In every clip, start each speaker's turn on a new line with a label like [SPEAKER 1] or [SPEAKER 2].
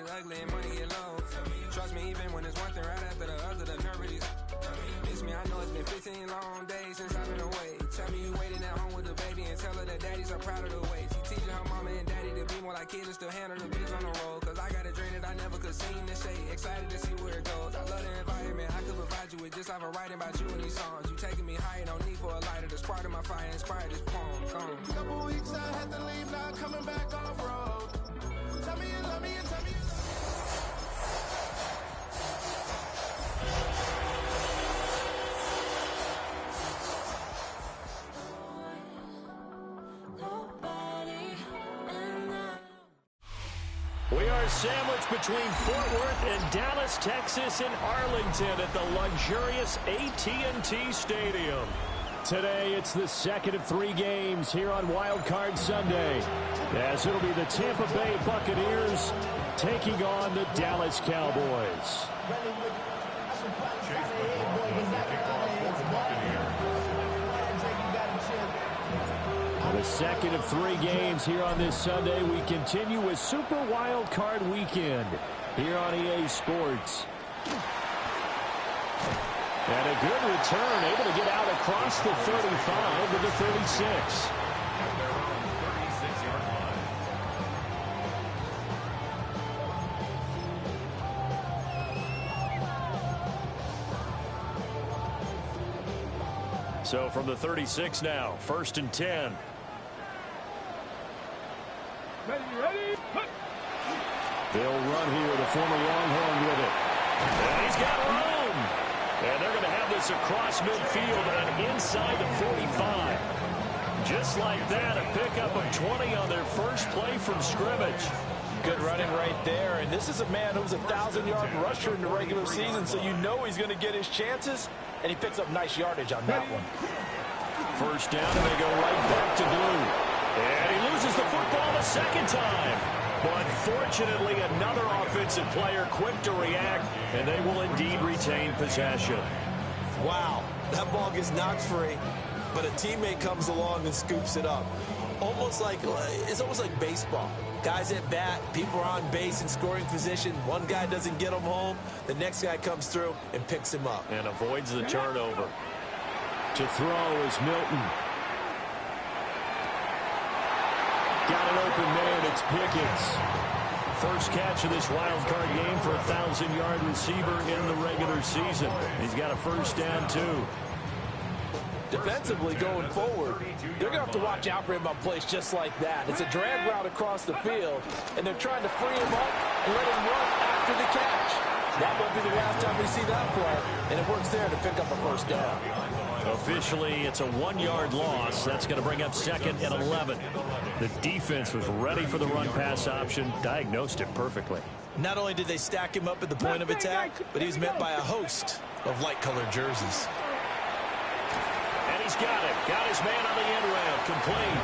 [SPEAKER 1] look ugly and money get low. Trust me, even when it's one thing right after the other, the nerve is. Miss me, I know it's been 15 long days since I've been away. Tell me you waiting at home with the baby and tell her that daddy's so proud of the way. She teaching her mama and daddy to be more like kids and still handle the bitch on the road. Cause I got a dream that I never could sing to say. Excited to see where it goes. I love the environment. I could provide you with just like I'm writing about you in these songs. You taking me higher, no need for a lighter. The spark of my fire inspired this poem. Come.
[SPEAKER 2] Couple weeks I had to leave, now coming back off road. Tell me you love me and tell me you love me.
[SPEAKER 3] We are sandwiched between Fort Worth and Dallas, Texas, and Arlington at the luxurious AT&T Stadium. Today, it's the second of 3 games here on Wild Card Sunday, as it'll be the Tampa Bay Buccaneers taking on the Dallas Cowboys. The second of 3 games here on this Sunday. We continue with Super Wild Card Weekend here on EA Sports. And a good return, able to get out across the 35 to the 36. So from the 36 now, 1st and 10.
[SPEAKER 4] Ready,
[SPEAKER 3] They'll run here, the former Longhorn with it. And he's got room. And they're going to have this across midfield and inside the 45. Just like that, a pickup of 20 on their first play from scrimmage.
[SPEAKER 5] Good running right there. And this is a man who's a 1,000-yard rusher in the regular season, so you know he's going to get his chances. And he picks up nice yardage on that one.
[SPEAKER 3] First down, and they go right back to Blue. And he loses the football the second time. But fortunately, another offensive player quick to react, and they will indeed retain possession.
[SPEAKER 5] Wow, that ball gets knocked free, but a teammate comes along and scoops it up. It's almost like baseball. Guys at bat, people are on base in scoring position. One guy doesn't get him home. The next guy comes through and picks him up.
[SPEAKER 3] And avoids the turnover. To throw is Milton. Got an open man, it's Pickens. First catch of this wild card game for a 1,000-yard receiver in the regular season. He's got a first down, too.
[SPEAKER 5] Defensively going forward, they're going to have to watch out for him on plays just like that. It's a drag route across the field, and they're trying to free him up and let him run after the catch. That won't be the last time we see that play, and it works there to pick up a first down.
[SPEAKER 3] Officially, it's a 1-yard loss. That's going to bring up 2nd and 11. The defense was ready for the run-pass option, diagnosed it perfectly.
[SPEAKER 5] Not only did they stack him up at the point of attack, but he was met by a host of light-colored jerseys.
[SPEAKER 3] And he's got it. Got his man on the end round. Complete.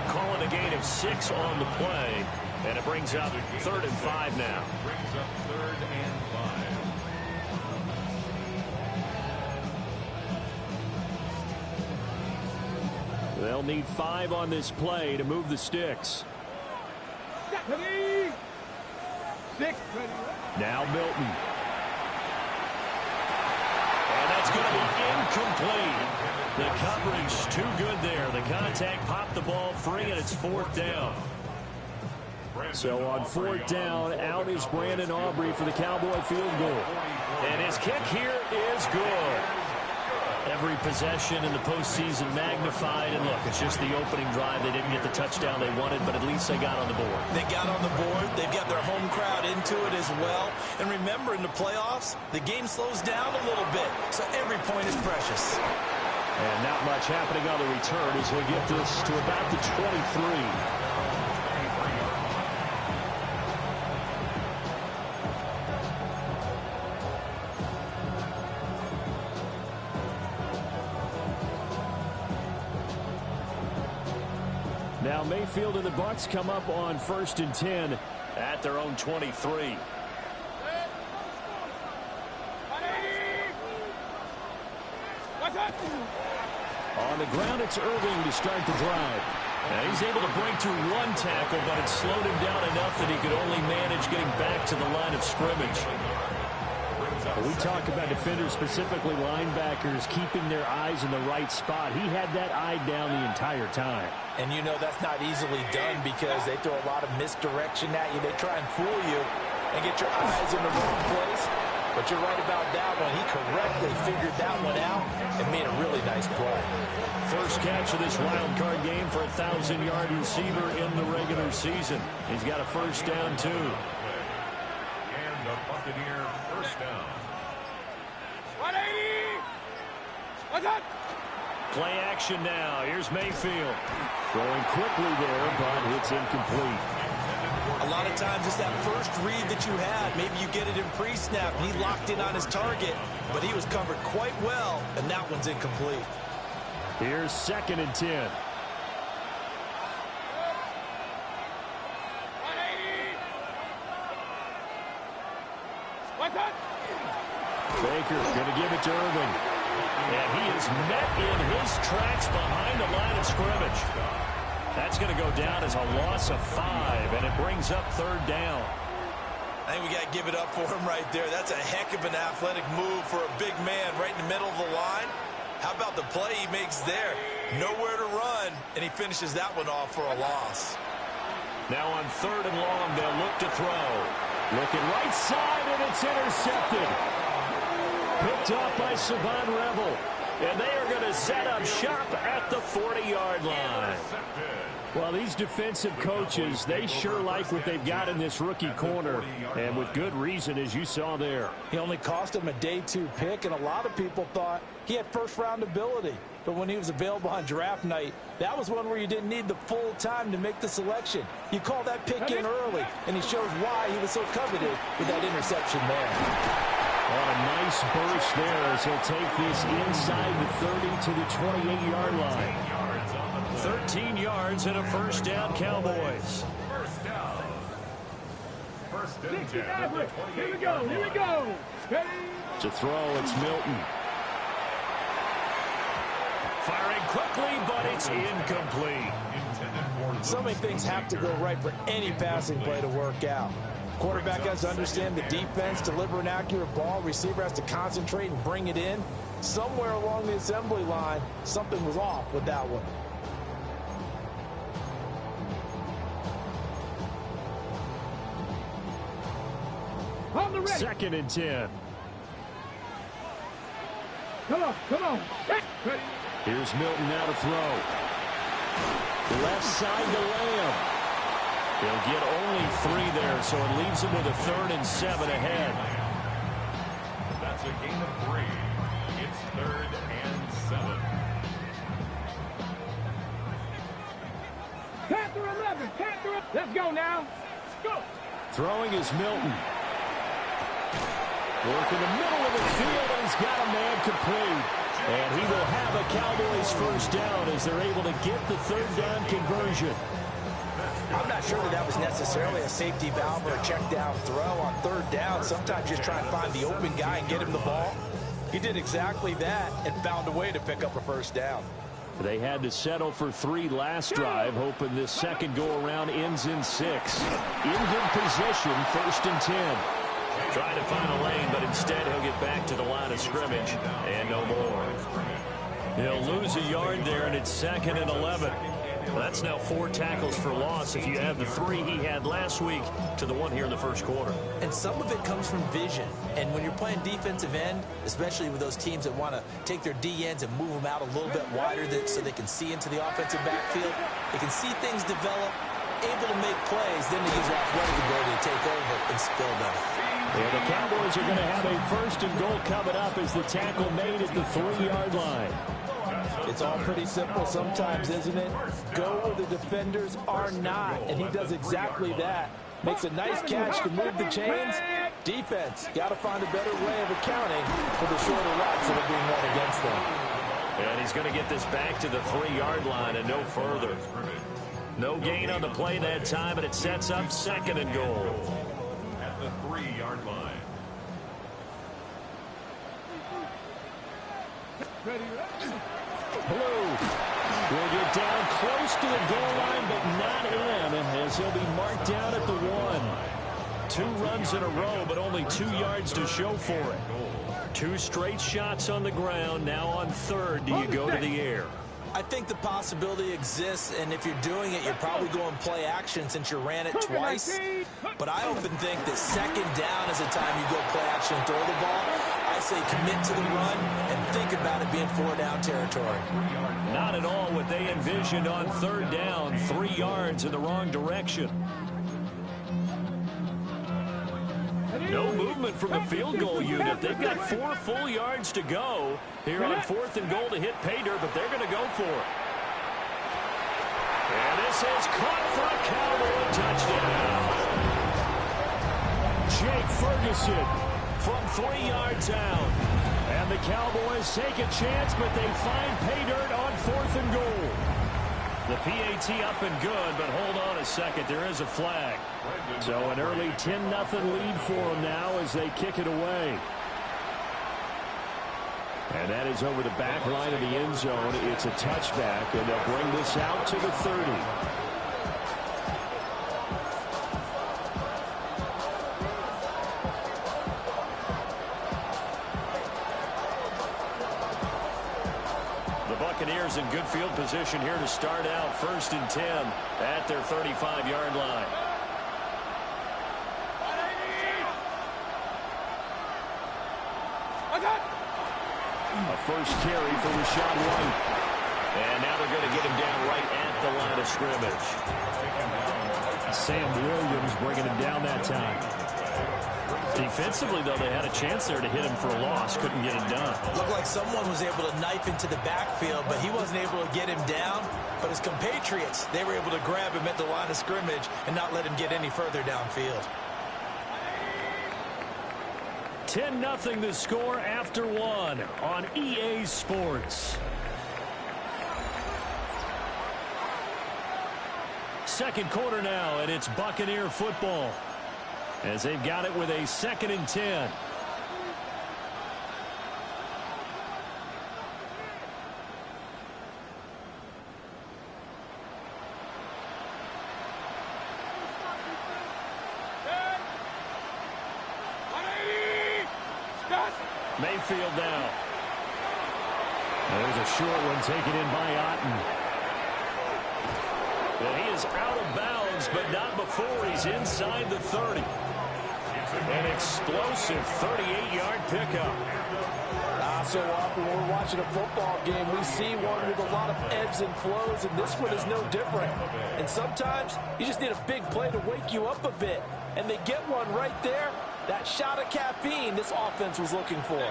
[SPEAKER 3] Calling a gain of 6 on the play. And it brings up 3rd and 5 now.
[SPEAKER 4] brings up 3rd and 5.
[SPEAKER 3] They'll need 5 on this play to move the sticks.
[SPEAKER 4] Ready. 6, ready.
[SPEAKER 3] Now Milton. And that's going to be incomplete. The coverage too good there. The contact popped the ball free, and it's 4th down. So on 4th down, out is Brandon Aubrey for the Cowboy field goal. And his kick here is good. Every possession in the postseason magnified. And look, it's just the opening drive. They didn't get the touchdown they wanted, but at least they got on the board.
[SPEAKER 5] They got on the board. They've got their home crowd into it as well. And remember, in the playoffs, the game slows down a little bit. So every point is precious.
[SPEAKER 3] And not much happening on the return as we get this to about the 23. Now Mayfield and the Bucs come up on 1st and 10 at their own 23. On the ground, it's Irving to start the drive. And he's able to break through one tackle, but it slowed him down enough that he could only manage getting back to the line of scrimmage.
[SPEAKER 6] When we talk about defenders, specifically linebackers, keeping their eyes in the right spot. He had that eye down the entire time.
[SPEAKER 5] And you know that's not easily done because they throw a lot of misdirection at you. They try and fool you and get your eyes in the wrong place. But you're right about that one. He correctly figured that one out and made a really nice play.
[SPEAKER 3] First catch of this wild card game for a 1,000-yard receiver in the regular season. He's got a first down, too.
[SPEAKER 7] And the Buccaneer first down.
[SPEAKER 4] 180! What's up?
[SPEAKER 3] Play action now. Here's Mayfield. Throwing quickly there, but it's incomplete.
[SPEAKER 5] A lot of times it's that first read that you had. Maybe you get it in pre-snap, and he locked in on his target, but he was covered quite well, and that one's incomplete.
[SPEAKER 6] Here's 2nd and 10.
[SPEAKER 4] 180! What's up?
[SPEAKER 3] Baker going to give it to Irvin. And he is met in his tracks behind the line of scrimmage. That's going to go down as a loss of 5, and it brings up 3rd down.
[SPEAKER 5] I think we got to give it up for him right there. That's a heck of an athletic move for a big man right in the middle of the line. How about the play he makes there? Nowhere to run, and he finishes that one off for a loss.
[SPEAKER 3] Now on 3rd and long, they'll look to throw. Looking right side, and it's intercepted. Picked off by Savon Revel. And they are going to set up shop at the 40-yard line.
[SPEAKER 6] Well, these defensive coaches, they sure like what they've got in this rookie corner. And with good reason, as you saw there.
[SPEAKER 5] He only cost him a day 2 pick, and a lot of people thought he had first-round ability. But when he was available on draft night, that was one where you didn't need the full time to make the selection. You call that pick in early, and he shows why he was so coveted with that interception there.
[SPEAKER 6] What a nice burst there as he'll take this inside the 30 to the 28-yard line.
[SPEAKER 3] 13 yards and a first down, Cowboys.
[SPEAKER 7] First down. First and 10.
[SPEAKER 4] Here we go, here we go. Ready?
[SPEAKER 6] To throw, it's Milton.
[SPEAKER 3] Firing quickly, but it's incomplete.
[SPEAKER 5] So many things have to go right for any passing play to work out. Quarterback has to understand the defense, deliver an accurate ball. Receiver has to concentrate and bring it in. Somewhere along the assembly line, something was off with that one.
[SPEAKER 4] On the ready.
[SPEAKER 6] 2nd and 10.
[SPEAKER 4] Come on, come on. Ready.
[SPEAKER 6] Here's Milton now to throw. Left side to Lamb.
[SPEAKER 3] He'll get only 3 there, so it leaves him with a 3rd and 7 ahead.
[SPEAKER 7] That's a gain of 3. It's 3rd and 7.
[SPEAKER 4] Panther 11, Panther 11. Let's go now. Go.
[SPEAKER 6] Throwing is Milton. Work in the middle of the field, and he's got a man complete. And he will have a Cowboys first down as they're able to get the 3rd down conversion.
[SPEAKER 5] I'm not sure that was necessarily a safety valve or a check down throw on 3rd down. Sometimes just try and find the open guy and get him the ball. He did exactly that and found a way to pick up a first down.
[SPEAKER 6] They had to settle for 3 last drive, hoping this second go-around ends in 6. In good position, 1st and 10.
[SPEAKER 3] Trying to find a lane, but instead he'll get back to the line of scrimmage and no more. He'll lose a yard there, and it's 2nd and 11. Well, that's now 4 tackles for loss if you add the 3 he had last week to the 1 here in the first quarter.
[SPEAKER 5] And some of it comes from vision. And when you're playing defensive end, especially with those teams that want to take their D ends and move them out a little bit wider so they can see into the offensive backfield, they can see things develop, able to make plays, then they use their athletic ability to take over and spill them.
[SPEAKER 6] Yeah, the Cowboys are going to have a 1st and goal coming up as the tackle made at the 3-yard line.
[SPEAKER 5] It's all pretty simple sometimes, isn't it? Go where the defenders are not, and he does exactly that. Makes a nice catch to move the chains. Defense got to find a better way of accounting for the shorter routes that are being run against them.
[SPEAKER 3] And he's going to get this back to the 3-yard line and no further. No gain on the play that time, and it sets up 2nd and goal.
[SPEAKER 7] At the 3-yard line.
[SPEAKER 4] Ready, ready.
[SPEAKER 6] Blue. will get down close to the goal line, but not in, as he'll be marked down at the 1. 2 runs in a row, but only 2 yards to show for it. 2 straight shots on the ground. Now on third, do you go to the air?
[SPEAKER 5] I think the possibility exists, and if you're doing it, you're probably going play action since you ran it twice. But I often think that second down is the time you go play action and throw the ball. I say commit to the run and think about it being 4-down territory.
[SPEAKER 6] Not at all what they envisioned on third down. 3 yards in the wrong direction. No movement from the field goal unit. They've got 4 full yards to go here on 4th and goal to hit pay dirt, but they're going to go for it. And this is caught for a Cowboy touchdown. Jake Ferguson from 3 yards out. And the Cowboys take a chance, but they find pay dirt on 4th and goal. The PAT up and good, but hold on a second. There is a flag. So an early 10-0 lead for them now as they kick it away. And that is over the back line of the end zone. It's a touchback, and they'll bring this out to the 30. Buccaneers in good field position here to start out. 1st and 10 at their 35-yard line. A first carry for Rashad White. And now they're going to get him down right at the line of scrimmage. Sam Williams bringing him down that time. Defensively, though, they had a chance there to hit him for a loss. Couldn't get it done.
[SPEAKER 5] Looked like someone was able to knife into the backfield, but he wasn't able to get him down. But his compatriots, they were able to grab him at the line of scrimmage and not let him get any further downfield.
[SPEAKER 6] 10-0 the score after 1 on EA Sports. Second quarter now, and it's Buccaneer football, as they've got it with a 2nd and 10. Mayfield now. There's a short one taken in by Otten. And he is out of bounds, but not before he's inside the 30. An explosive 38-yard pickup.
[SPEAKER 8] So often when we're watching a football game, we see one with a lot of ebbs and flows, and this one is no different. And sometimes you just need a big play to wake you up a bit. And they get one right there. That shot of caffeine this offense was looking for.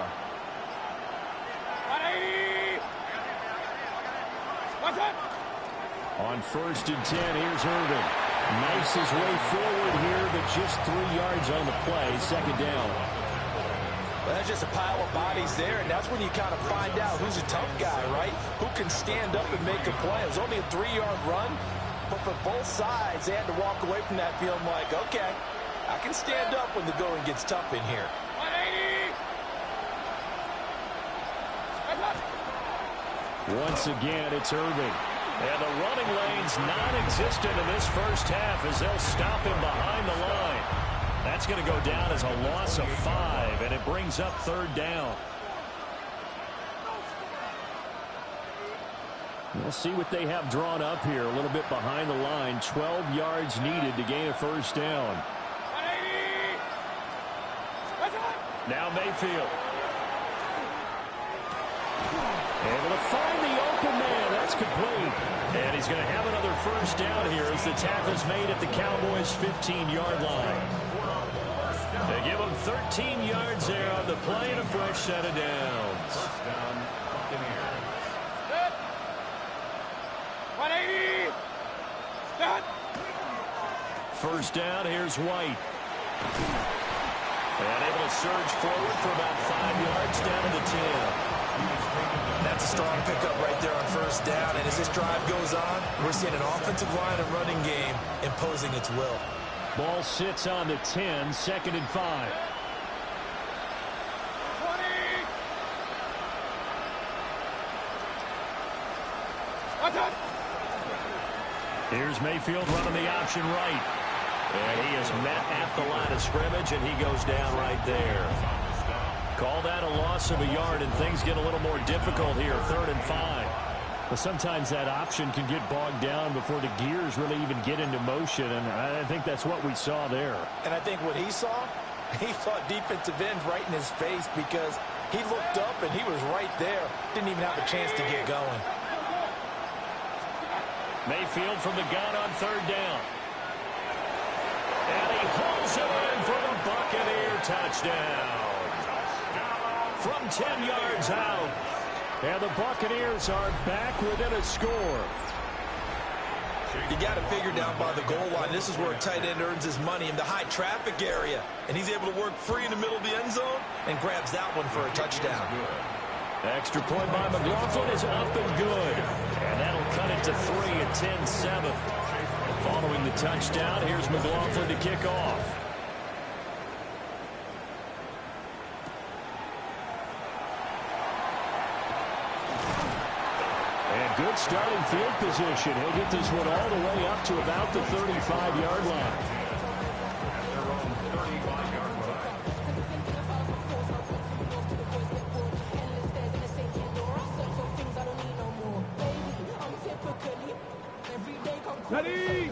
[SPEAKER 6] On 1st and 10, here's Irvin. Knifes his way forward here, but just 3 yards on the play. 2nd down.
[SPEAKER 8] Well, that's just a pile of bodies there, and that's when you kind of find out who's a tough guy, right? Who can stand up and make a play. It was only a 3-yard run, but for both sides, they had to walk away from that field like, okay, I can stand up when the going gets tough in here.
[SPEAKER 6] 180. Once again, it's Irving. And the running lane's non-existent in this first half as they'll stop him behind the line. That's going to go down as a loss of 5, and it brings up 3rd down. We'll see what they have drawn up here. A little bit behind the line. 12 yards needed to gain a 1st down. Now Mayfield. Able to find the open man. That's complete. And he's going to have another 1st down here as the tackle's made at the Cowboys' 15-yard line. They give him 13 yards there on the play and a fresh set of downs.
[SPEAKER 4] 180. Stop.
[SPEAKER 6] 1st down, here's White. And able to surge forward for about 5 yards down to the 10.
[SPEAKER 5] That's a strong pickup right there on 1st down. And as this drive goes on, we're seeing an offensive line and running game imposing its will.
[SPEAKER 6] Ball sits on the 10, 2nd and 5.
[SPEAKER 4] 20.
[SPEAKER 6] Here's Mayfield running the option right. And he is met at the line of scrimmage, and he goes down right there. Call that a loss of a yard, and things get a little more difficult here, 3rd and 5.
[SPEAKER 3] Well, sometimes that option can get bogged down before the gears really even get into motion, and I think that's what we saw there.
[SPEAKER 8] And I think what he saw defensive end right in his face, because he looked up and he was right there. Didn't even have a chance to get going.
[SPEAKER 6] Mayfield from the gun on 3rd down. And he hauls it in for the Buccaneer touchdown. From 10 yards out.
[SPEAKER 3] And the Buccaneers are back within a score.
[SPEAKER 5] You got to figure down by the goal line. This is where a tight end earns his money in the high traffic area. And he's able to work free in the middle of the end zone and grabs that one for a touchdown.
[SPEAKER 6] Extra point by McLaughlin is up and good. And that'll cut it to 3 at 10-7. Following the touchdown, here's McLaughlin to kick off.
[SPEAKER 3] And good starting field position. He'll get this one all the way up to about the 35-yard line.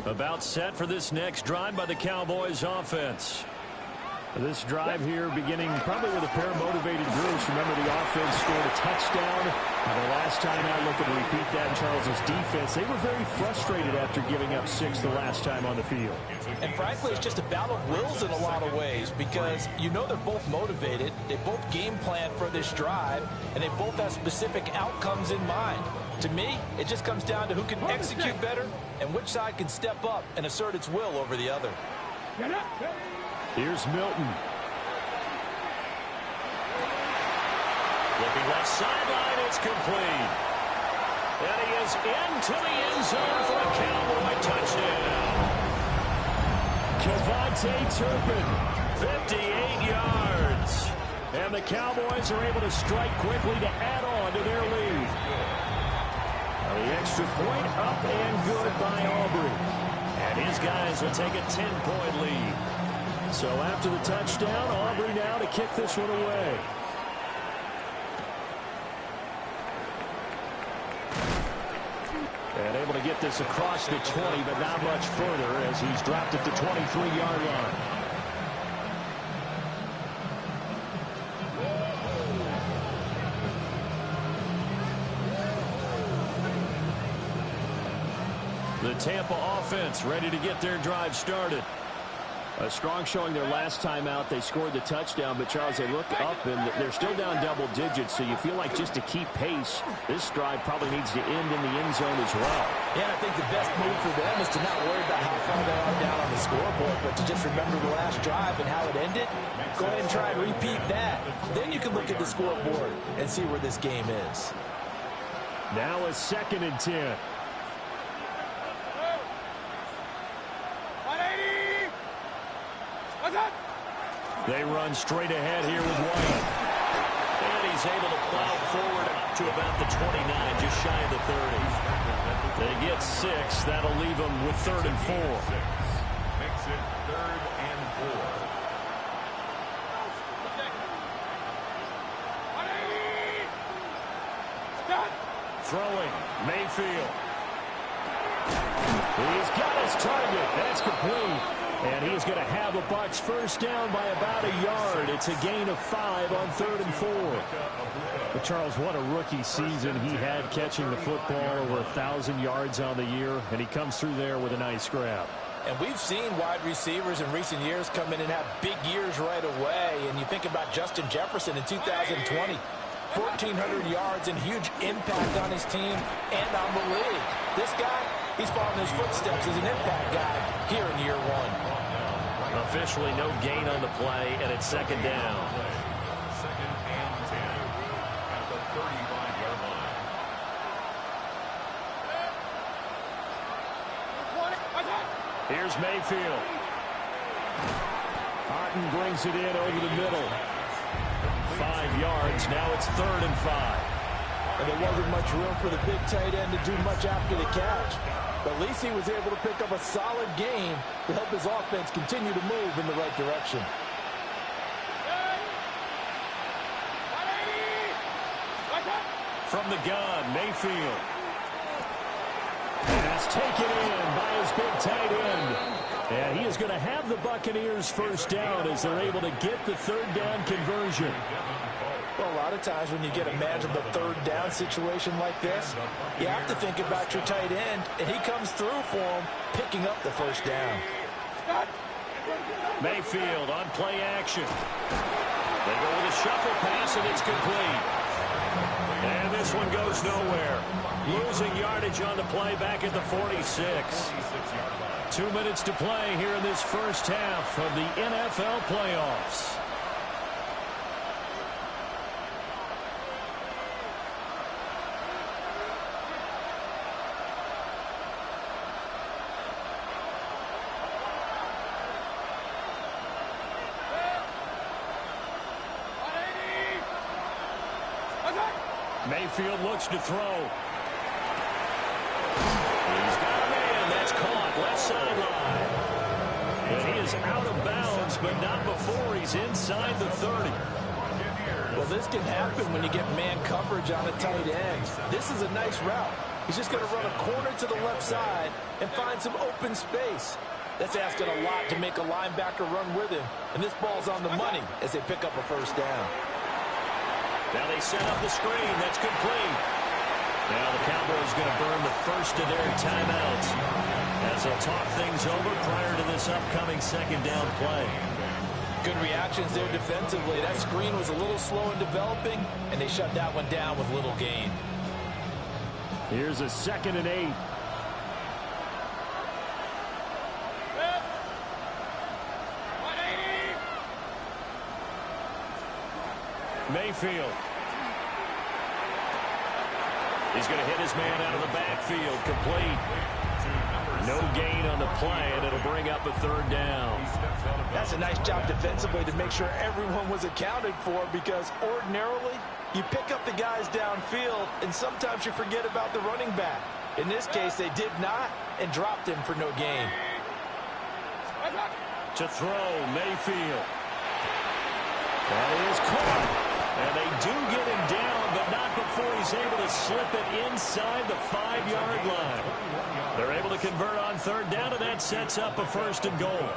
[SPEAKER 6] About set for this next drive by the Cowboys offense.
[SPEAKER 3] This drive here beginning probably with a pair of motivated groups. Remember, the offense scored a touchdown. The last time out, looking to repeat that in Charles's defense. They were very frustrated after giving up 6 the last time on the field.
[SPEAKER 8] And frankly, it's just a battle of wills in a lot of ways, because you know they're both motivated. They both game plan for this drive, and they both have specific outcomes in mind. To me, it just comes down to who can execute better and which side can step up and assert its will over the other.
[SPEAKER 3] Here's Milton.
[SPEAKER 6] Looking left sideline, it's complete. And he is into the end zone for a Cowboy touchdown.
[SPEAKER 3] Kevontae Turpin,
[SPEAKER 6] 58 yards.
[SPEAKER 3] And the Cowboys are able to strike quickly to add on to their lead. The extra point up and good by Aubrey.
[SPEAKER 6] And his guys will take a 10-point lead.
[SPEAKER 3] So after the touchdown, Aubrey now to kick this one away. And able to get this across the 20, but not much further as he's dropped at the 23-yard line.
[SPEAKER 6] The Tampa offense ready to get their drive started.
[SPEAKER 3] A strong showing their last time out. They scored the touchdown, but Charles, they look up and they're still down double digits, so you feel like just to keep pace, this drive probably needs to end in the end zone as well.
[SPEAKER 8] Yeah, and I think the best move for them is to not worry about how far they are down on the scoreboard, but to just remember the last drive and how it ended. Go ahead and try and repeat that. Then you can look at the scoreboard and see where this game is.
[SPEAKER 3] Now a 2nd and 10.
[SPEAKER 6] They run straight ahead here with White. And he's able to plow forward up to about the 29, just shy of the 30. They get 6. That'll leave them with 3rd and 4.
[SPEAKER 7] Makes it 3rd and 4.
[SPEAKER 6] Throwing, Mayfield.
[SPEAKER 3] He's got his target. That's complete. And he's going to have the Bucs first down by about a yard. It's a gain of 5 on 3rd and 4. But Charles, what a rookie season he had catching the football, over 1,000 yards on the year, and he comes through there with a nice grab.
[SPEAKER 8] And we've seen wide receivers in recent years come in and have big years right away. And you think about Justin Jefferson in 2020, 1,400 yards and huge impact on his team and on the league. This guy, he's following his footsteps as an impact guy here in year 1.
[SPEAKER 6] Officially no gain on the play, and it's 2nd down.
[SPEAKER 7] 2nd and 10 at the 35-yard line.
[SPEAKER 6] Here's Mayfield.
[SPEAKER 3] Martin brings it in over the middle.
[SPEAKER 6] 5 yards. Now it's 3rd and 5.
[SPEAKER 8] and there wasn't much room for the big tight end to do much after the catch. But at least he was able to pick up a solid gain to help his offense continue to move in the right direction.
[SPEAKER 6] From the gun, Mayfield. That's taken in by his big tight end. And he is going to have the Buccaneers first down as they're able to get the third down conversion.
[SPEAKER 8] Well, a lot of times when you get a manageable third down situation like this, you have to think about your tight end, and he comes through for him, picking up the first down.
[SPEAKER 6] Mayfield on play action. They go with a shuffle pass, and it's complete. And this one goes nowhere. Losing yardage on the play back at the 46. 2 minutes to play here in this first half of the NFL playoffs. Mayfield looks to throw. He's got a man. That's caught left sideline. And he is out of bounds, but not before he's inside the 30.
[SPEAKER 8] Well, this can happen when you get man coverage on a tight end. This is a nice route. He's just going to run a corner to the left side and find some open space. That's asking a lot to make a linebacker run with him. And this ball's on the money as they pick up a first down.
[SPEAKER 6] Now they set up the screen. That's complete. Now the Cowboys going to burn the first of their timeouts as they'll talk things over prior to this upcoming second down play.
[SPEAKER 8] Good reactions there defensively. That screen was a little slow in developing, and they shut that one down with little gain.
[SPEAKER 6] Here's a 2nd and 8. Mayfield. He's going to hit his man out of the backfield. Complete. No gain on the play, and it'll bring up a third down.
[SPEAKER 8] That's a nice job defensively to make sure everyone was accounted for, because ordinarily you pick up the guys downfield, and sometimes you forget about the running back. In this case, they did not and dropped him for no gain.
[SPEAKER 6] To throw, Mayfield. That is caught. And they do get him down, but not before he's able to slip it inside the 5-yard line. They're able to convert on third down, and that sets up a 1st and goal.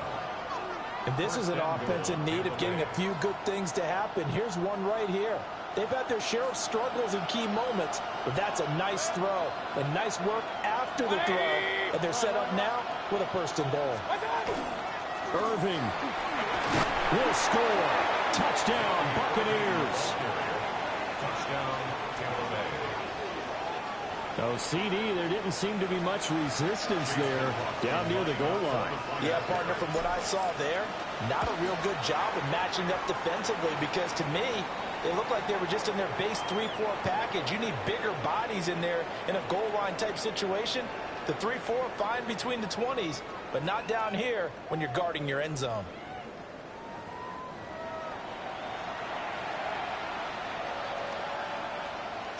[SPEAKER 8] And this is an offense in need of getting a few good things to happen. Here's one right here. They've had their share of struggles in key moments, but that's a nice throw and nice work after the throw. And they're set up now with a 1st and goal.
[SPEAKER 6] Irving will score. Touchdown, Buccaneers.
[SPEAKER 7] Touchdown, Tampa Bay.
[SPEAKER 6] Oh, CD, there didn't seem to be much resistance there down near the goal line.
[SPEAKER 8] Yeah, partner, from what I saw there, not a real good job of matching up defensively, because to me, they looked like they were just in their base 3-4 package. You need bigger bodies in there in a goal line type situation. The 3-4 fine between the 20s, but not down here when you're guarding your end zone.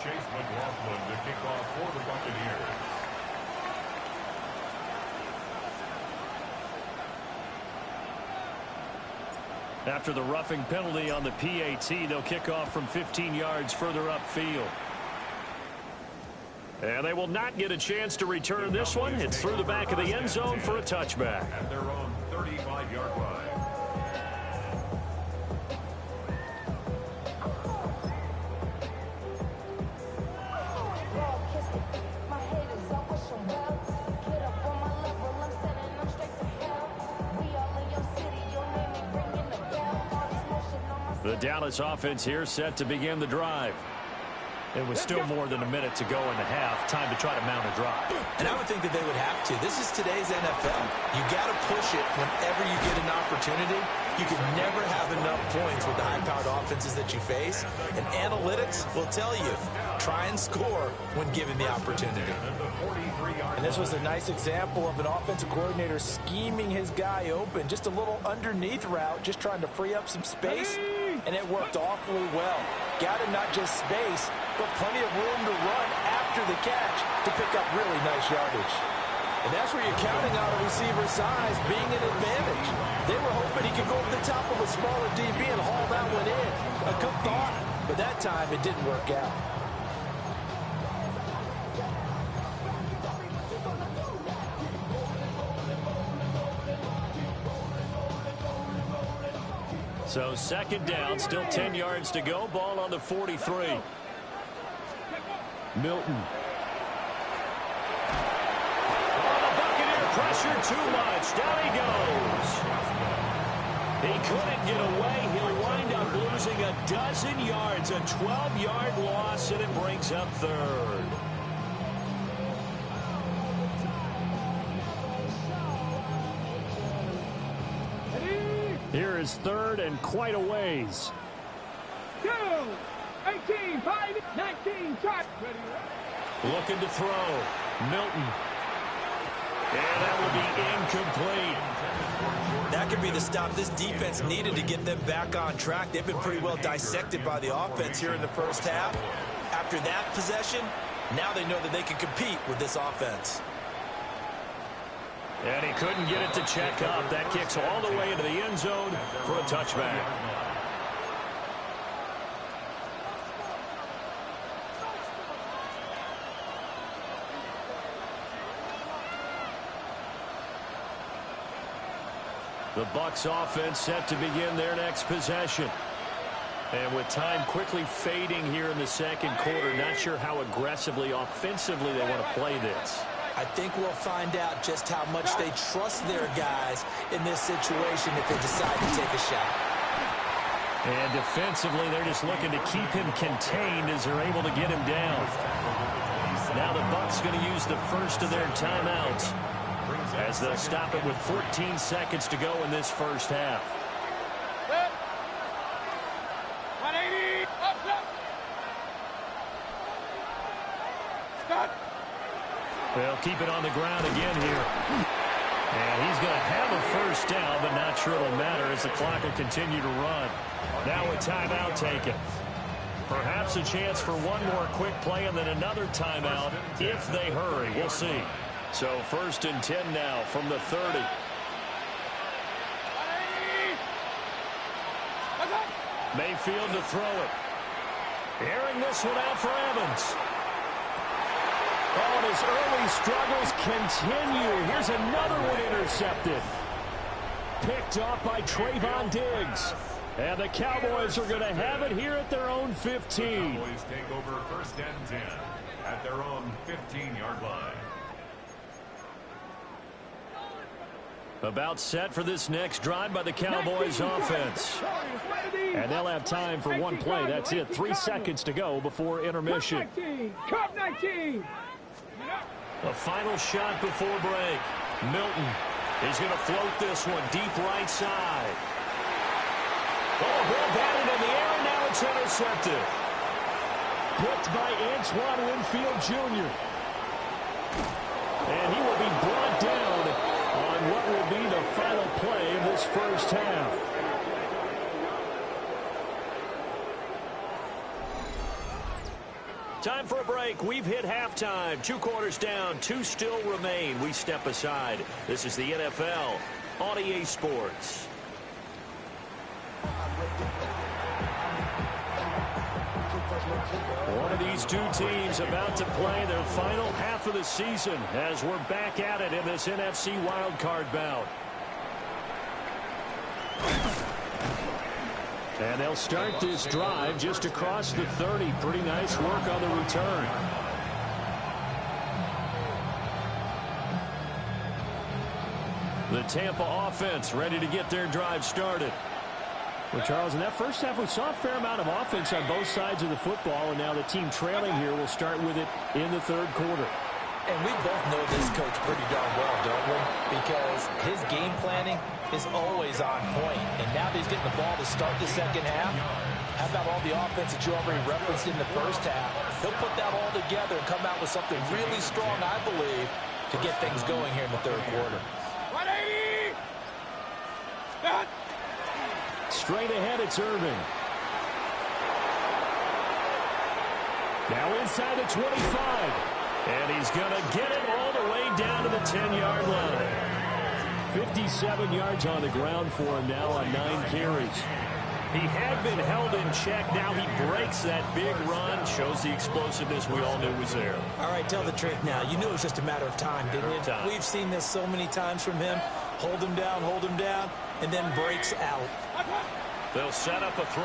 [SPEAKER 7] Chase McLaughlin to kick off for the Buccaneers.
[SPEAKER 6] After the roughing penalty on the PAT, they'll kick off from 15 yards further upfield. And they will not get a chance to return this one. It's through the back of the end zone for a touchback.
[SPEAKER 7] At their own 35-yard line.
[SPEAKER 6] The Dallas offense here set to begin the drive. It was still more than a minute to go in the half. Time to try to mount a drive.
[SPEAKER 8] And I would think that they would have to. This is today's NFL. You got to push it whenever you get an opportunity. You can never have enough points with the high-powered offenses that you face. And analytics will tell you, try and score when given the opportunity. And this was a nice example of an offensive coordinator scheming his guy open. Just a little underneath route, just trying to free up some space. and it worked awfully well. Got him not just space, but plenty of room to run after the catch to pick up really nice yardage. And that's where you're counting on a receiver's size being an advantage. They were hoping he could go over the top of a smaller DB and haul that one in. A good thought, but that time it didn't work out.
[SPEAKER 6] So second down, still 10 yards to go. Ball on the 43. Milton. Pressure too much. Down he goes. He couldn't get away. He'll wind up losing a dozen yards. A 12-yard loss, and it brings up third. Here is third and quite a ways.
[SPEAKER 4] 2, 18, 5, 19, shot.
[SPEAKER 6] Looking to throw. Milton. And that will be incomplete.
[SPEAKER 5] That could be the stop this defense needed to get them back on track. They've been pretty well dissected by the offense here in the first half. After that possession, now they know that they can compete with this offense.
[SPEAKER 6] And he couldn't get it to check up. That kicks all the way into the end zone for a touchback. The Bucs offense set to begin their next possession. And with time quickly fading here in the second quarter, not sure how aggressively, offensively they want to play this.
[SPEAKER 8] I think we'll find out just how much they trust their guys in this situation if they decide to take a shot.
[SPEAKER 6] And defensively, they're just looking to keep him contained as they're able to get him down. Now the Bucs going to use the first of their timeouts, as they'll stop it with 14 seconds to go in this first half.
[SPEAKER 4] 180. Up. Stop.
[SPEAKER 6] They'll keep it on the ground again here. And he's going to have a first down, but not sure it'll matter as the clock will continue to run. Now a timeout taken. Perhaps a chance for one more quick play and then another timeout if they hurry. We'll see. So first and 10 now from the 30. Mayfield to throw it. Airing this one out for Evans. Oh, and his early struggles continue. Here's another one intercepted. Picked off by Trayvon Diggs. And the Cowboys are going to have it here at their own 15.
[SPEAKER 7] The Cowboys take over first and 10 at their own 15-yard line.
[SPEAKER 6] About set for this next drive by the Cowboys offense. And they'll have time for one play. That's it. 3 seconds to go before intermission.
[SPEAKER 4] Cup 19.
[SPEAKER 6] A final shot before break. Milton is going to float this one deep right side. Oh, ball batted in the air, and now it's intercepted. Picked by Antoine Winfield Jr. And he will be brought down on what will be the final play of this first half. Time for a break. We've hit halftime. 2 quarters down. 2 still remain. We step aside. This is the NFL on EA Sports. One of these two teams about to play their final half of the season as we're back at it in this NFC wildcard bout. And they'll start this drive just across the 30. Pretty nice work on the return. The Tampa offense ready to get their drive started. Well, Charles, in that first half, we saw a fair amount of offense on both sides of the football, and now the team trailing here will start with it in the third quarter.
[SPEAKER 8] And we both know this coach pretty darn well, don't we? Because his game planning is always on point. And now that he's getting the ball to start the second half, how about all the offense that you already referenced in the first half? He'll put that all together and come out with something really strong, I believe, to get things going here in the third quarter.
[SPEAKER 4] 180! Stop!
[SPEAKER 6] Straight ahead, it's Irving. Now inside the 25. And he's going to get it all the way down to the 10-yard line. 57 yards on the ground for him now on 9 carries. He had been held in check. Now he breaks that big run. Shows the explosiveness we all knew was there.
[SPEAKER 8] All right, tell the trick now. You knew it was just a matter of time, didn't you?
[SPEAKER 6] Time.
[SPEAKER 8] We've seen this so many times from him. Hold him down, and then breaks out.
[SPEAKER 6] They'll set up a throw.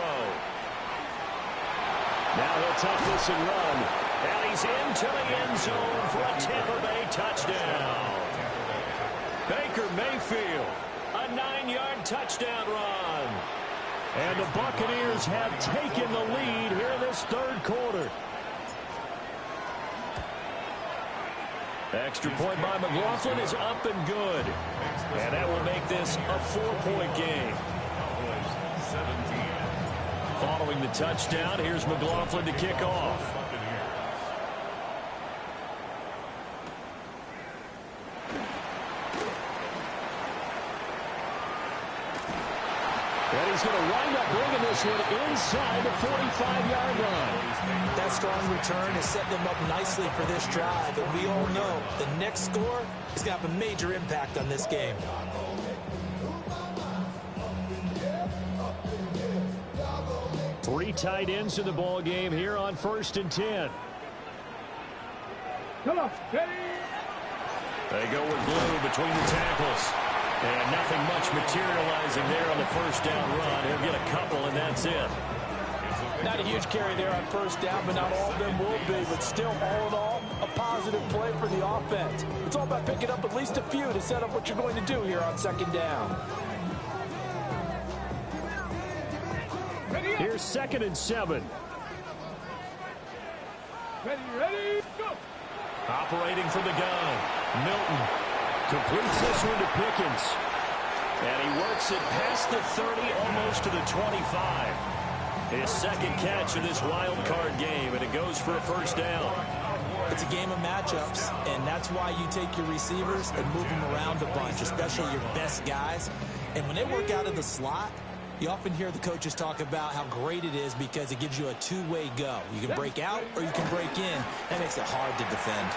[SPEAKER 6] Now he'll tuck this and run. And he's into the end zone for a Tampa Bay touchdown. Baker Mayfield, a 9-yard touchdown run. And the Buccaneers have taken the lead here in this third quarter. Extra point by McLaughlin is up and good. And that will make this a 4-point game. Following the touchdown, here's McLaughlin to kick off. And he's going to wind up bringing this one inside the 45-yard line.
[SPEAKER 8] That strong return is setting them up nicely for this drive. And we all know the next score is going to have a major impact on this game.
[SPEAKER 6] Three tight ends in the ball game here on 1st and 10.
[SPEAKER 4] Come on, ready?
[SPEAKER 6] They go with blue between the tackles. And nothing much materializing there on the first down run. He'll get a couple, and that's it.
[SPEAKER 8] Not a huge carry there on first down, but not all of them will be. But still, all in all, a positive play for the offense. It's all about picking up at least a few to set up what you're going to do here on 2nd down.
[SPEAKER 6] Here's 2nd and 7.
[SPEAKER 4] Ready, go!
[SPEAKER 6] Operating from the gun, Milton completes this one to Pickens. And he works it past the 30, almost to the 25. His second catch of this wild card game, and it goes for a first down.
[SPEAKER 8] It's a game of matchups, and that's why you take your receivers and move them around a bunch, especially your best guys. And when they work out of the slot, you often hear the coaches talk about how great it is because it gives you a two-way go. You can break out or you can break in. That makes it hard to defend.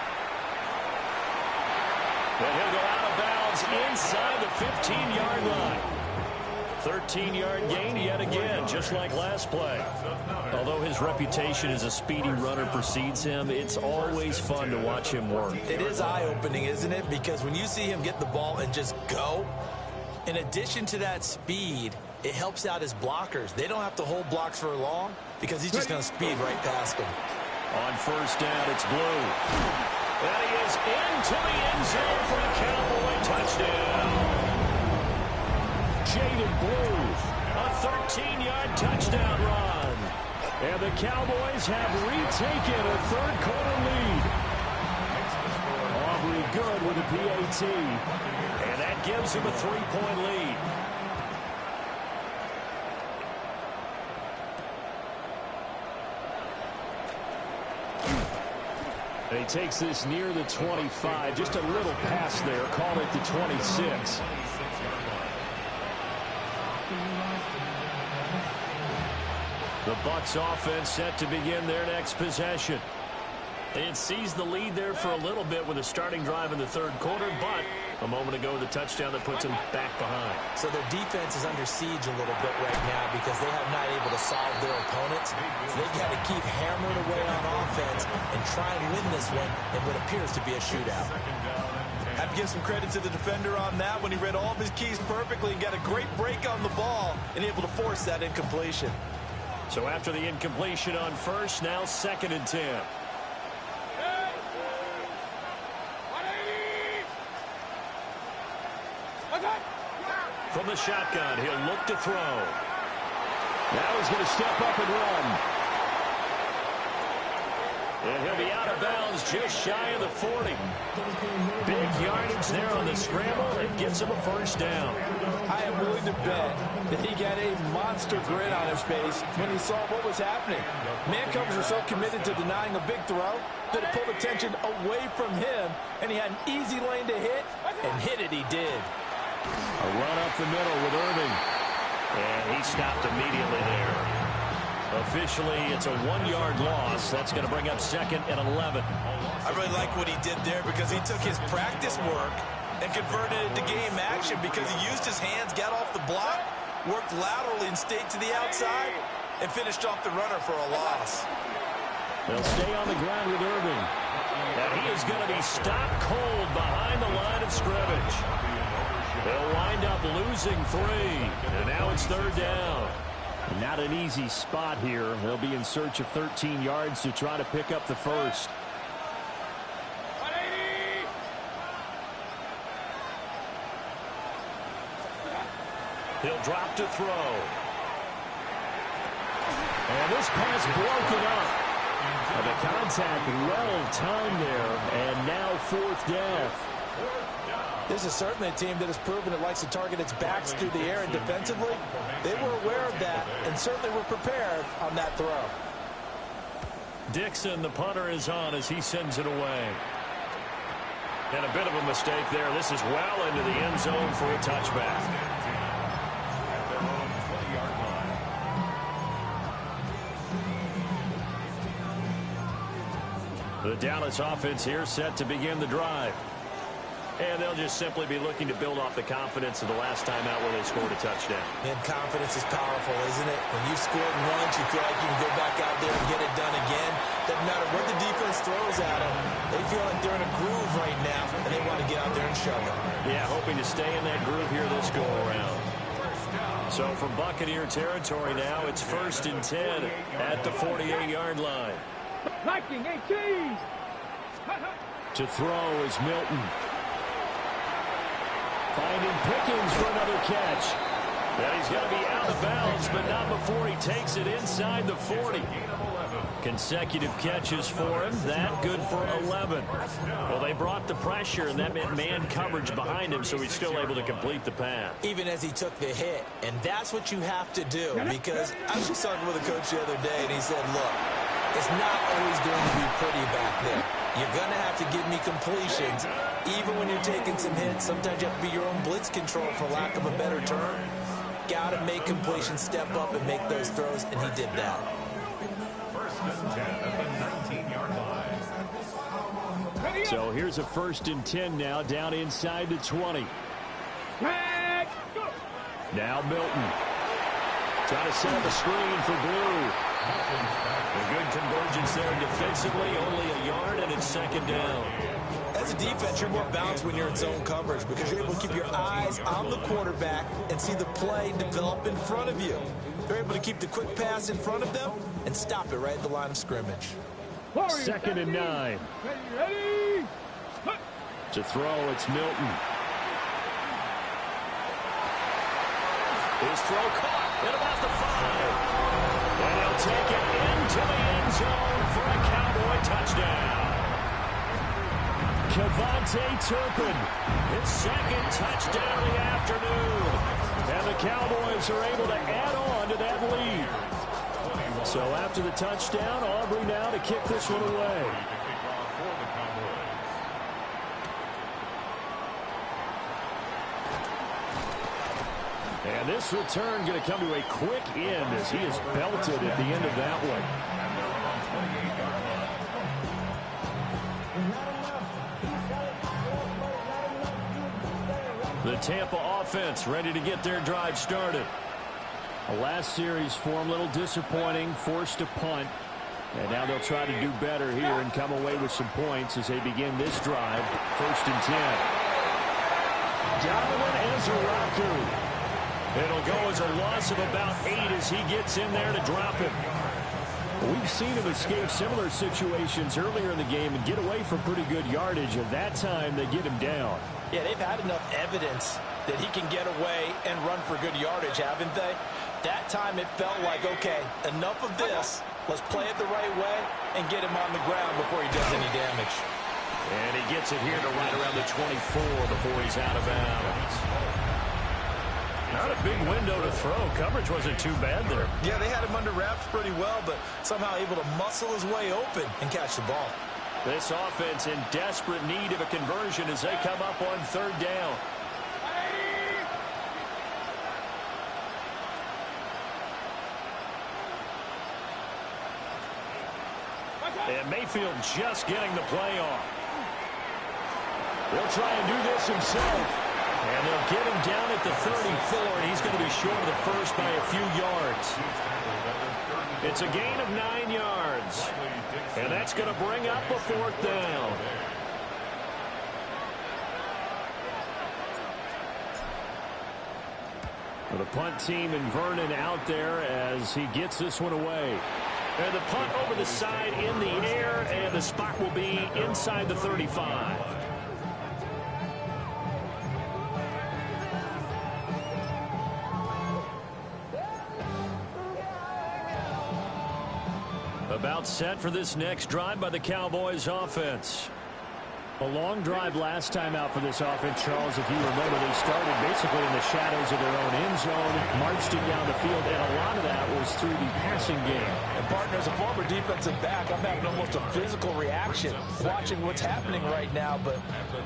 [SPEAKER 6] And he'll go out of bounds inside the 15-yard line. 13-yard gain yet again, just like last play. Although his reputation as a speedy runner precedes him, it's always fun to watch him work.
[SPEAKER 8] It is eye-opening, isn't it? Because when you see him get the ball and just go, in addition to that speed, it helps out his blockers. They don't have to hold blocks for long because he's just going to speed right past them.
[SPEAKER 6] On first down, it's Blue. And he is into the end zone for a Cowboy touchdown. Jaden Blue, a 13-yard touchdown run. And the Cowboys have retaken a third-quarter lead. Aubrey good with a PAT. And that gives him a 3-point lead. And he takes this near the 25. Just a little pass there. Call it the 26. The Bucs offense set to begin their next possession. It seized the lead there for a little bit with a starting drive in the third quarter, but a moment ago the touchdown that puts them back behind.
[SPEAKER 8] So their defense is under siege a little bit right now because they have not able to solve their opponents. So they've got to keep hammering away on offense and try and win this one in what appears to be a shootout.
[SPEAKER 5] Have to give some credit to the defender on that when he read all of his keys perfectly and got a great break on the ball and able to force that incompletion.
[SPEAKER 6] So after the incompletion on first, now 2nd and 10. From the shotgun, he'll look to throw. Now he's going to step up and run. And he'll be out of bounds just shy of the 40. Big yardage there on the scramble. It gets him a first down.
[SPEAKER 9] I am willing to bet that he got a monster grin on his face when he saw what was happening. Man covers are so committed to denying a big throw that it pulled attention away from him, and he had an easy lane to hit, and hit it he did.
[SPEAKER 6] A run up the middle with Irving. And he stopped immediately there. Officially, it's a 1-yard loss. That's going to bring up 2nd and 11.
[SPEAKER 5] I really like what he did there because he took his practice work and converted it to game action because he used his hands, got off the block, worked laterally and stayed to the outside, and finished off the runner for a loss.
[SPEAKER 6] They'll stay on the ground with Irving. And he is going to be stopped cold behind the line of scrimmage. They'll wind up losing 3. And now it's 3rd down. Not an easy spot here. They'll be in search of 13 yards to try to pick up the first. He'll drop to throw. And this pass broken up. And the contact well-timed there, and now 4th down.
[SPEAKER 9] This is certainly a team that has proven it likes to target its backs through the air, and defensively, they were aware of that and certainly were prepared on that throw.
[SPEAKER 6] Dixon, the punter, is on as he sends it away. And a bit of a mistake there. This is well into the end zone for a touchback. The Dallas offense here set to begin the drive. And they'll just simply be looking to build off the confidence of the last time out where they scored a touchdown.
[SPEAKER 5] And confidence is powerful, isn't it? When you've scored once, you feel like you can go back out there and get it done again. Doesn't matter what the defense throws at them. They feel like they're in a groove right now, and they want to get out there and show it.
[SPEAKER 6] Yeah, hoping to stay in that groove here this go-around. So from Buccaneer territory now, it's 1st and 10 at the 48-yard line.
[SPEAKER 4] Liking 18.
[SPEAKER 6] To throw is Milton. Finding Pickens for another catch. And he's going to be out of bounds, but not before he takes it inside the 40. Consecutive catches for him. That good for 11. Well, they brought the pressure, and that meant man coverage behind him, so he's still able to complete the pass.
[SPEAKER 5] Even as he took the hit. And that's what you have to do, because I was just talking with a coach the other day, and he said, look, it's not always going to be pretty back there. You're going to have to give me completions. Even when you're taking some hits, sometimes you have to be your own blitz control, for lack of a better term. Got to make completions, step up, and make those throws, and he did that.
[SPEAKER 7] 1st and 10 at the 19-yard line.
[SPEAKER 6] So here's a 1st and 10 now, down inside the 20. Now Milton. Trying to set up a screen for Blue. A good convergence there defensively, only a yard, and it's 2nd down.
[SPEAKER 5] As a defense, you're more balanced when you're in zone coverage because you're able to keep your eyes on the quarterback and see the play develop in front of you. You're able to keep the quick pass in front of them and stop it right at the line of scrimmage.
[SPEAKER 6] 2nd and 9.
[SPEAKER 4] Ready?
[SPEAKER 6] To throw, it's Milton. His throw caught at about the 5. And he'll take it into the end zone for a Cowboy touchdown. Kevontae Turpin, his 2nd touchdown of the afternoon. And the Cowboys are able to add on to that lead. So after the touchdown, Aubrey now to kick this one away. And this return going to come to a quick end as he is belted at the end of that one. The Tampa offense ready to get their drive started. The last series for them, a little disappointing, forced to punt. And now they'll try to do better here and come away with some points as they begin this drive. 1st and 10. Donovan Ezeraku. It'll go as a loss of about 8 as he gets in there to drop him. We've seen him escape similar situations earlier in the game and get away from pretty good yardage. At that time, they get him down.
[SPEAKER 9] Yeah, they've had enough evidence that he can get away and run for good yardage, haven't they? That time it felt like, okay, enough of this. Let's play it the right way and get him on the ground before he does any damage.
[SPEAKER 6] And he gets it here to right around the 24 before he's out of bounds. Not a big window to throw. Coverage wasn't too bad there.
[SPEAKER 5] Yeah, they had him under wraps pretty well, but somehow able to muscle his way open and catch the ball.
[SPEAKER 6] This offense in desperate need of a conversion as they come up on 3rd down. And Mayfield just getting the play off. He'll try and do this himself. And they'll get him down at the 34, and he's going to be short of the first by a few yards. It's a gain of 9 yards. And that's going to bring up a 4th down. Well, the punt team and Vernon out there as he gets this one away. And the punt over the side in the air, and the spot will be inside the 35. About set for this next drive by the Cowboys offense. A long drive last time out for this offense, Charles. If you remember, they started basically in the shadows of their own end zone, marched it down the field, and a lot of that was through the passing game.
[SPEAKER 9] And partner, as a former defensive back, I'm having almost a physical reaction watching what's happening right now. But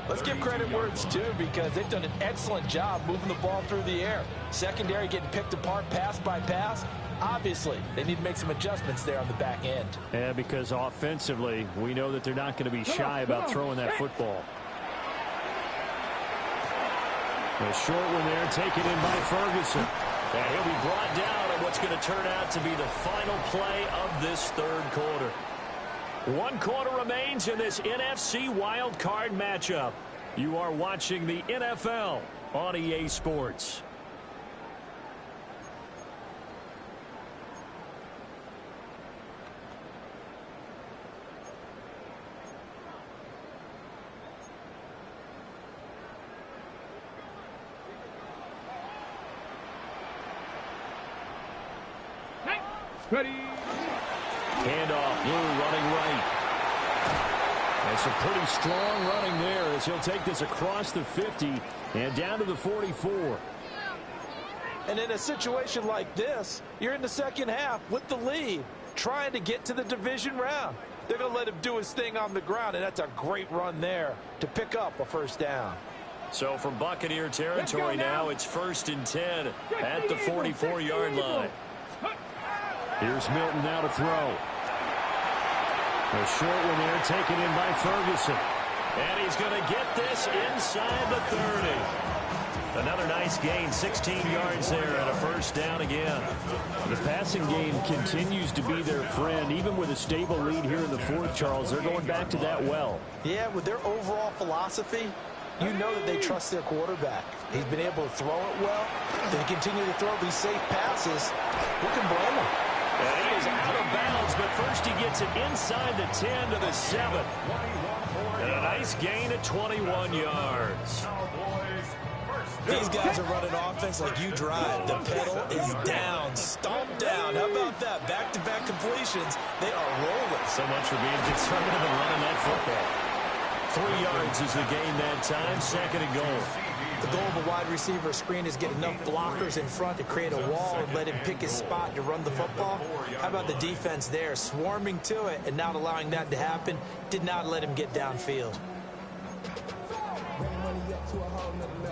[SPEAKER 9] let's give credit where it's due, because they've done an excellent job moving the ball through the air. Secondary getting picked apart pass by pass. Obviously, they need to make some adjustments there on the back end.
[SPEAKER 6] Yeah, because offensively, we know that they're not going to be shy about throwing that football. A short one there, taken in by Ferguson. And he'll be brought down at what's going to turn out to be the final play of this third quarter. 1 quarter remains in this NFC Wild Card matchup. You are watching the NFL on EA Sports.
[SPEAKER 4] Ready.
[SPEAKER 6] Handoff, Blue running right. And some pretty strong running there as he'll take this across the 50 and down to the 44.
[SPEAKER 9] And in a situation like this, you're in the second half with the lead, trying to get to the division round. They're going to let him do his thing on the ground, and that's a great run there to pick up a first down.
[SPEAKER 6] So from Buccaneer territory now, it's 1st and 10 at the 44-yard line. Here's Milton now to throw. A short one there taken in by Ferguson. And he's going to get this inside the 30. Another nice gain, 16 yards there and a first down again. The passing game continues to be their friend. Even with a stable lead here in the 4th, Charles, they're going back to that well.
[SPEAKER 9] Yeah, with their overall philosophy, you know that they trust their quarterback. He's been able to throw it well. They continue to throw these safe passes. Who can blame him?
[SPEAKER 6] And he is out of bounds, but first he gets it inside the 10 to the 7. And a nice gain at 21 yards.
[SPEAKER 8] These guys are running offense like you drive. The pedal is down, stomped down. How about that? Back-to-back completions. They are rolling.
[SPEAKER 6] So much for being conservative and running that football. 3 yards is the gain that time, 2nd and goal.
[SPEAKER 9] The goal of a wide receiver screen is get enough blockers in front to create a wall and let him pick his spot to run the football. How about the defense there, swarming to it and not allowing that to happen? Did not let him get downfield.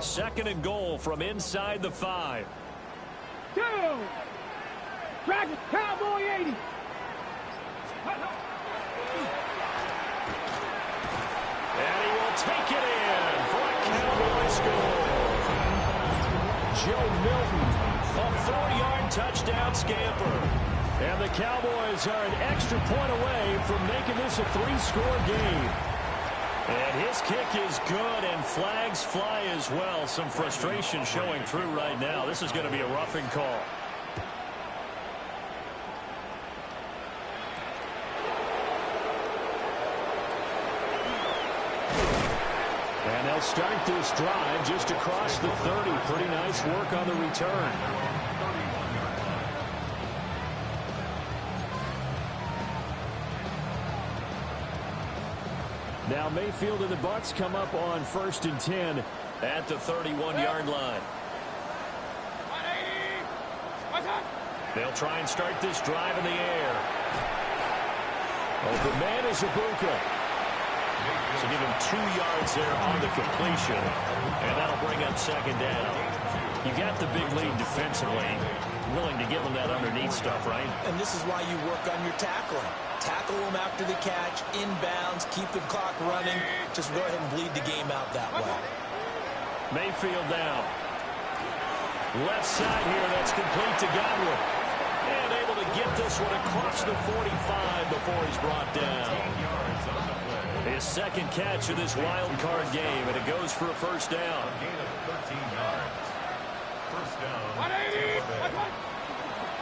[SPEAKER 6] 2nd and goal from inside the 5.
[SPEAKER 4] Go! Drag it, Cowboy 80.
[SPEAKER 6] And he will take it in for a Cowboy score. Joe Milton, a 4-yard touchdown scamper. And the Cowboys are an extra point away from making this a 3-score game. And his kick is good, and flags fly as well. Some frustration showing through right now. This is going to be a roughing call. And they'll start this drive just across the 30. Pretty nice work on the return. Now Mayfield and the Bucs come up on 1st and 10 at the 31-yard line. They'll try and start this drive in the air. Open man is Ibuka. So give him 2 yards there on the completion, and that'll bring up 2nd down. You got the big lead defensively. Willing to give them that underneath stuff, right?
[SPEAKER 8] And this is why you work on your tackling. Tackle them after the catch, inbounds, keep the clock running. Just go ahead and bleed the game out that way.
[SPEAKER 6] Mayfield down. Left side here, that's complete to Godwin. And able to get this one across the 45 before he's brought down. His second catch of this wild card game, and it goes for a first down.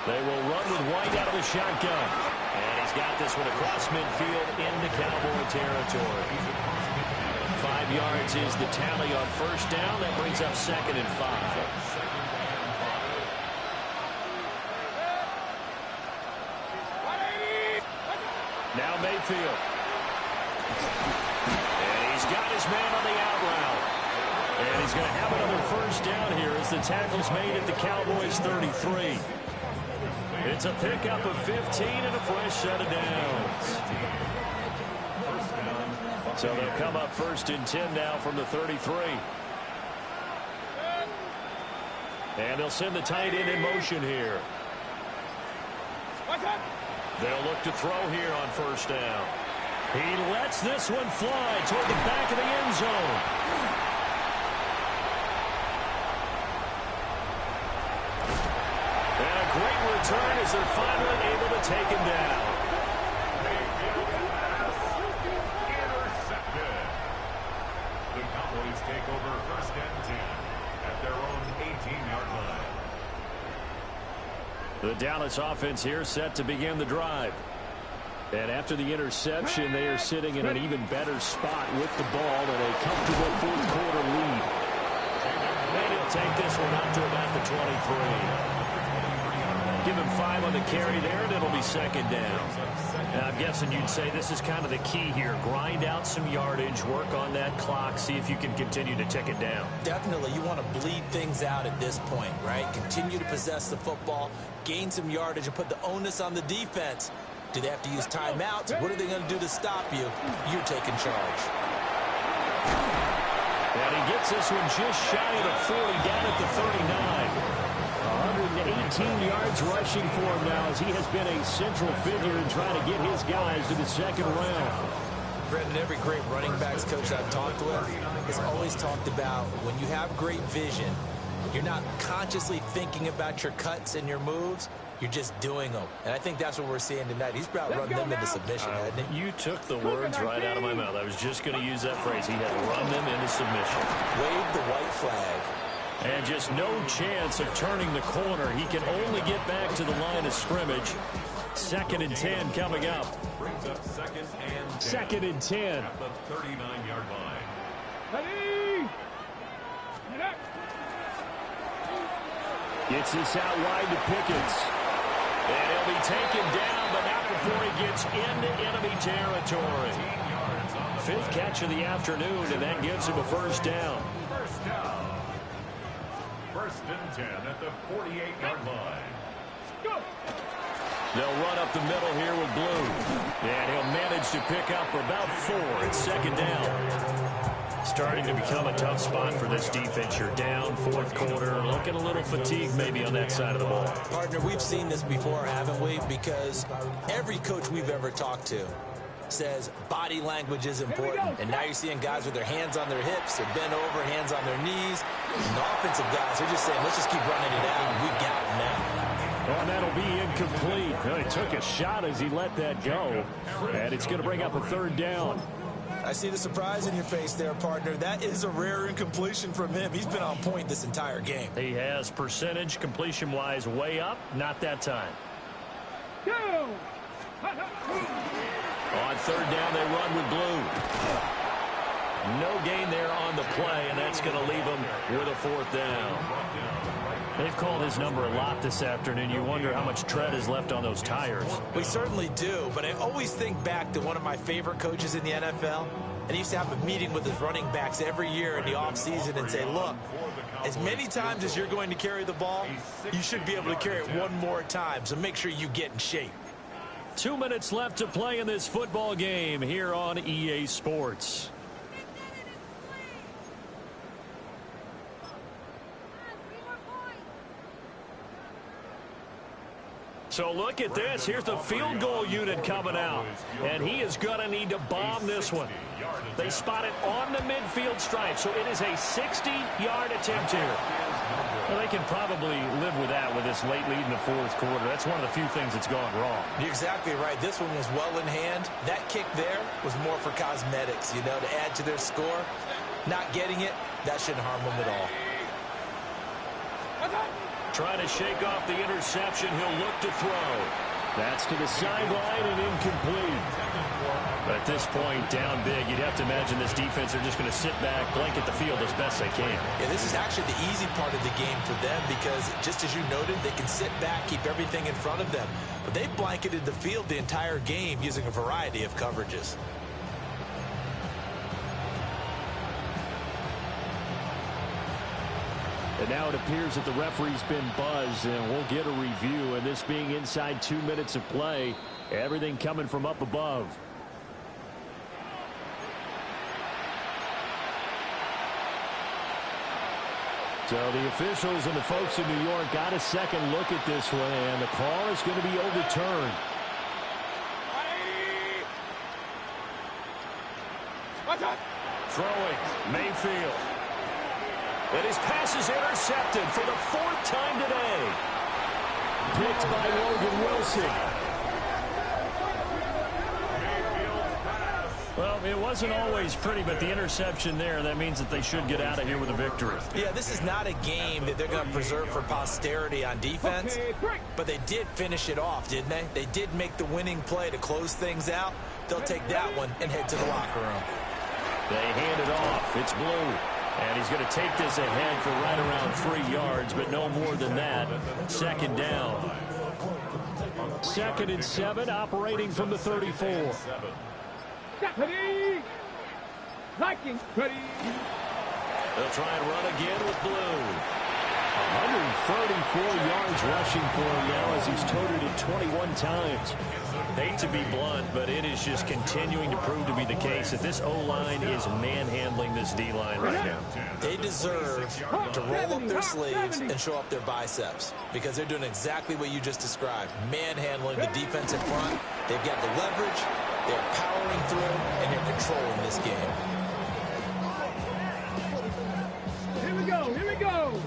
[SPEAKER 6] They will run with White out of the shotgun. And he's got this one across midfield into Cowboy territory. 5 yards is the tally on first down. That brings up 2nd and 5. Now Mayfield. And he's got his man on the out route. And he's going to have another first down here as the tackle's made at the Cowboys 33. It's a pickup of 15 and a fresh set of downs. So they'll come up 1st and 10 now from the 33. And they'll send the tight end in motion here. They'll look to throw here on first down. He lets this one fly toward the back of the end zone. And a great return as they're finally able to take him down.
[SPEAKER 7] Intercepted. The Cowboys take over 1st and 10 at their own 18-yard line.
[SPEAKER 6] The Dallas offense here set to begin the drive. And after the interception, they are sitting in an even better spot with the ball and a comfortable 4th quarter lead. And he'll take this one up to about the 23. Give him 5 on the carry there, and it'll be 2nd down. Now, I'm guessing you'd say this is kind of the key here. Grind out some yardage, work on that clock, see if you can continue to tick it down.
[SPEAKER 8] Definitely, you want to bleed things out at this point, right? Continue to possess the football, gain some yardage, and put the onus on the defense. Do they have to use timeouts? What are they going to do to stop you? You're taking charge.
[SPEAKER 6] And he gets this one just shy of the 40, down at the 39. 118 yards rushing for him now as he has been a central figure in trying to get his guys to the 2nd round.
[SPEAKER 8] Brendan, every great running backs coach I've talked with has always talked about when you have great vision, you're not consciously thinking about your cuts and your moves. You're just doing them. And I think that's what we're seeing tonight. He's about running them into submission, hasn't he?
[SPEAKER 6] You took the words right out of my mouth. I was just going to use that phrase. He had run them into submission.
[SPEAKER 8] Wave the white flag.
[SPEAKER 6] And just no chance of turning the corner. He can only get back to the line of scrimmage. 2nd and 10 coming up.
[SPEAKER 7] Brings up 2nd and 10.
[SPEAKER 6] 2nd and 10.
[SPEAKER 7] At the 39-yard line.
[SPEAKER 4] Ready? Get up.
[SPEAKER 6] Gets this out wide to Pickens. And he'll be taken down, but not before he gets into enemy territory. 5th catch of the afternoon, and that gives him a first down.
[SPEAKER 7] First down. 1st and 10 at the 48-yard line.
[SPEAKER 4] Go.
[SPEAKER 6] They'll run up the middle here with Blue. And he'll manage to pick up about 4 at 2nd down. Starting to become a tough spot for this defense. You're down 4th quarter. Looking a little fatigued maybe on that side of the ball.
[SPEAKER 8] Partner, we've seen this before, haven't we? Because every coach we've ever talked to says body language is important. And now you're seeing guys with their hands on their hips, they're bent over, hands on their knees. And the offensive guys are just saying, let's just keep running it out, and we've got them now.
[SPEAKER 6] And that'll be incomplete. Well, he took a shot as he let that go. And it's going to bring up a 3rd down.
[SPEAKER 8] I see the surprise in your face there, partner. That is a rare incompletion from him. He's been on point this entire game.
[SPEAKER 6] He has percentage completion-wise way up. Not that time.
[SPEAKER 4] Go.
[SPEAKER 6] On 3rd down, they run with Blue. No gain there on the play, and that's going to leave them with a 4th down. They've called his number a lot this afternoon. You wonder how much tread is left on those tires.
[SPEAKER 8] We certainly do, but I always think back to one of my favorite coaches in the NFL, and he used to have a meeting with his running backs every year in the offseason and say, look, as many times as you're going to carry the ball, you should be able to carry it one more time, so make sure you get in shape.
[SPEAKER 6] 2 minutes left to play in this football game here on EA Sports. So look at this. Here's the field goal unit coming out. And he is going to need to bomb this one. They spot it on the midfield stripe. So it is a 60-yard attempt here. Well, they can probably live with that with this late lead in the fourth quarter. That's one of the few things that's gone wrong.
[SPEAKER 5] You're exactly right. This one was well in hand. That kick there was more for cosmetics, to add to their score. Not getting it, that shouldn't harm them at all.
[SPEAKER 6] Trying to shake off the interception. He'll look to throw. That's to the sideline and incomplete. But at this point, down big, you'd have to imagine this defense are just going to sit back, blanket the field as best they can.
[SPEAKER 5] Yeah, this is actually the easy part of the game for them because, just as you noted, they can sit back, keep everything in front of them. But they blanketed the field the entire game using a variety of coverages.
[SPEAKER 6] And now it appears that the referee's been buzzed, and we'll get a review. And this being inside 2 minutes of play, everything coming from up above. So the officials and the folks in New York got a second look at this one, and the call is going to be overturned. Throwing, Mayfield. And his pass is intercepted for the 4th time today. Picked by Logan Wilson. Well, it wasn't always pretty, but the interception there, that means that they should get out of here with a victory.
[SPEAKER 5] Yeah, this is not a game that they're going to preserve for posterity on defense, but they did finish it off, didn't they? They did make the winning play to close things out. They'll take that one and head to the locker room.
[SPEAKER 6] They hand it off. It's Blue. And he's going to take this ahead for right around 3 yards, but no more than that. Second down. 2nd and 7, operating from the 34.
[SPEAKER 4] Ready. Liking. Ready.
[SPEAKER 6] They'll try and run again with Blue. 134 yards rushing for him now as he's toted it 21 times. Hate to be blunt, but it is just continuing to prove to be the case that this O-line is manhandling this D-line right now.
[SPEAKER 5] They deserve to roll up their sleeves and show up their biceps because they're doing exactly what you just described, manhandling the defense in front. They've got the leverage, they're powering through, and they're controlling this game.
[SPEAKER 4] Here we go, here we go.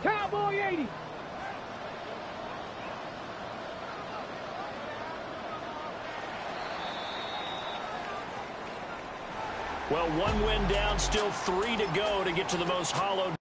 [SPEAKER 4] Cowboy 80.
[SPEAKER 6] Well, 1 win down, still 3 to go to get to the most hollowed